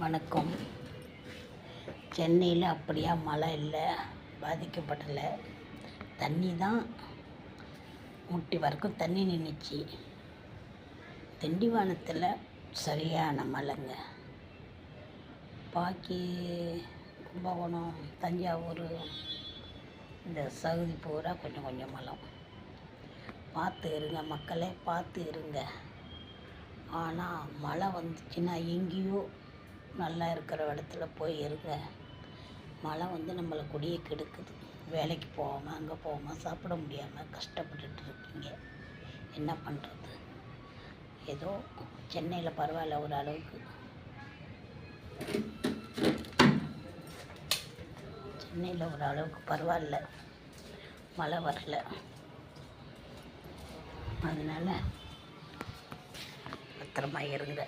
வணக்கம். சென்னையில் அப்படியா மழை இல்லை, பாதிக்கப்படலை. தண்ணி தான் முட்டி வரைக்கும் தண்ணி நின்றுச்சு. திண்டிவனத்தில் சரியான மழைங்க. பாக்கி கும்பகோணம், தஞ்சாவூர், இந்த சவுதி பூரா கொஞ்சம் கொஞ்சம் மழை. பார்த்து இருங்க மக்களே, பார்த்து இருங்க. ஆனால் மழை வந்துச்சுன்னா எங்கேயோ நல்லா இருக்கிற இடத்துல போய் இருங்க. மழை நம்மளை கொடியை கெடுக்குது. வேலைக்கு போகாமல், அங்கே போகாமல், சாப்பிட முடியாமல் கஷ்டப்பட்டுட்டு இருக்கீங்க. என்ன பண்ணுறது? ஏதோ சென்னையில் பரவாயில்ல, ஒரு அளவுக்கு. சென்னையில் ஒரு அளவுக்கு பரவாயில்ல, மழை வரல. அதனால் பத்திரமா இருங்க.